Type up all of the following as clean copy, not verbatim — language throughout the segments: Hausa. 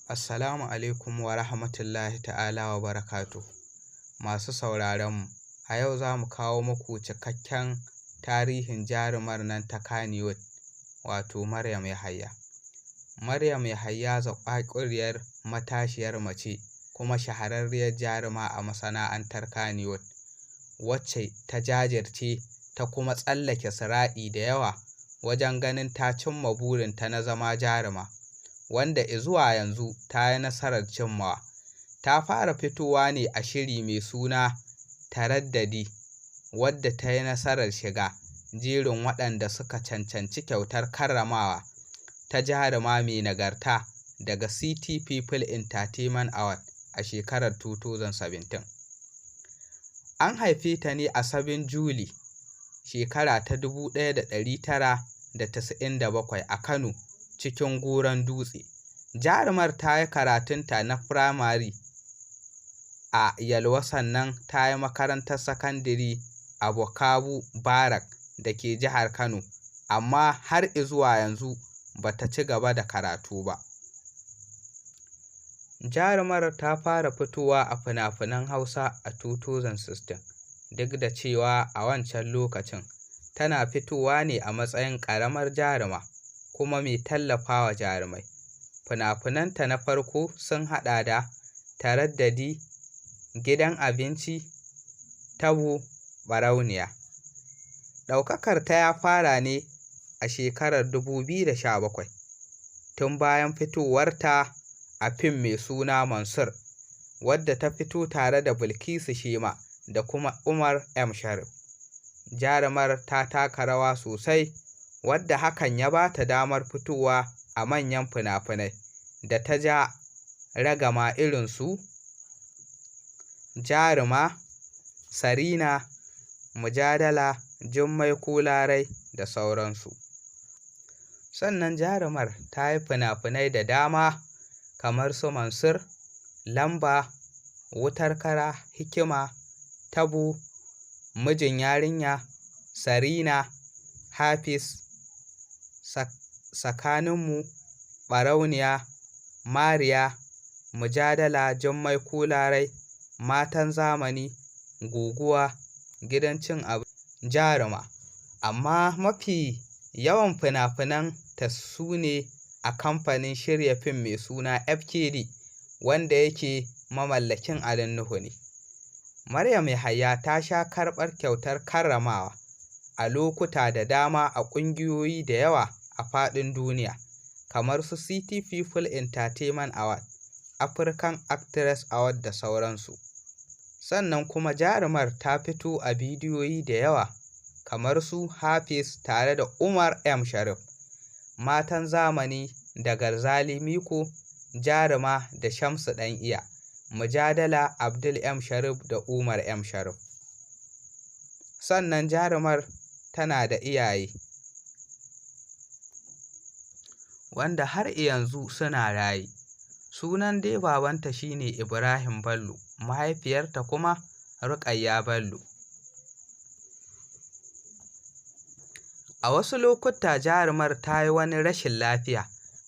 Assalamu alaikum wa rahmatullahi ta'ala wa barakatuh. Masu sauraronmu, a yau za mu kawo muku cikakken tarihin jarumar nan ta Kannywood, wato Maryam Yahaya. Maryam Yahaya zaƙwaƙuriyar matashiyar mace kuma shahararriyar jaruma a masana'antar Kannywood, wacce ta jajirce ta kuma tsallake siraɗi da yawa wajen ganin ta cimma burinta na zama jaruma, wanda izuwa yanzu ta yi nasarar cimmawa. Ta fara fitowa ne a shiri mai suna Taraddadi, wadda ta yi nasarar shiga jerin waɗanda suka cancanci kyautar karramawa ta jaruma mai nagarta daga City People Entertainment Award a shekarar 2017. An haife ta ne a 7 Juli, shekara ta 1997 a Kano, cikin Goron Dutse. Jarumar ta yi karatunta na firamare a Yalwa, sannan ta yi makarantar sakandire a Bukavu Barak da ke jihar Kano, amma har izuwa yanzu ba ta ci gaba da karatu ba. Jarumar ta fara fitowa a fina-finan Hausa a 2016, duk da cewa a wancan lokacin tana fitowa ne a matsayin ƙaramar jaruma kuma mai tallafawa jarumai. Fina-finanta na farko sun haɗa da Taraddadi, Gidan Abinci, Tabo, Ɓarauniya. Ɗaukakarta ya fara ne a shekarar 2017, tun bayan fitowarta a fim mai suna Mansur, wadda ta fito tare da Bilkisu Shima da kuma Umar M. Sharif. Jarumar ta taka rawa sosai, wadda hakan ya ba ta damar fitowa a manyan fina-finai da ta ja ragama irin su Jaruma, Sarina, Mujadala, Jummai Ko Larai da sauransu. Sannan jarumar ta yi fina-finai da dama kamar su Mansur, Lamba, Wutar Kara, Hikima, Tabo, Mijin Yarinya, Sarina, Hafiz, Tsakaninmu, Ɓarauniya, Mariya, Mujadala, Jummai Ko Larai, Matan Zamani, Guguwa, Gidan Cin Abinci, Jaruma. Amma mafi yawan fina-finan ta su ne a kamfanin shirya fim mai suna FKD, wanda yake mamallakin Ali Nuhu ne. Maryam Yahaya ta sha karɓar kyautar karramawa a lokuta da dama a ƙungiyoyi da yawa a faɗin duniya, kamar su City People Entertainment Award, African Actress Award da sauransu. Sannan kuma jarumar ta fito a bidiyoyi da yawa kamar su Hafiz tare da Umar M. Sharif, Matan Zamani da Garzali Miko, Jaruma da Shamsu ɗan iya, Mujadala, Abdul M. Sharif da Umar M. Sharif. Sannan jarumar tana da iyaye wanda har yanzu suna raye. Sunan dai babanta shine Ibrahim Bello, mahaifiyarta kuma Ruƙayya Bello. A wasu lokuta jarumar ta yi wani rashin lafiya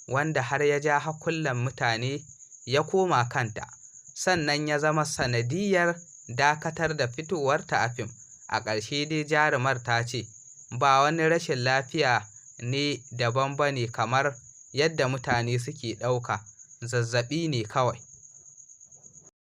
wanda har ya ja hankulan mutane ya koma kanta, sannan ya zama sanadiyyar dakatar da fitowarta a fim. A ƙarshe dai jarumar ta ce ba wani rashin lafiya ne daban ba ne kamar yadda mutane suke ɗauka, zazzaɓi ne kawai.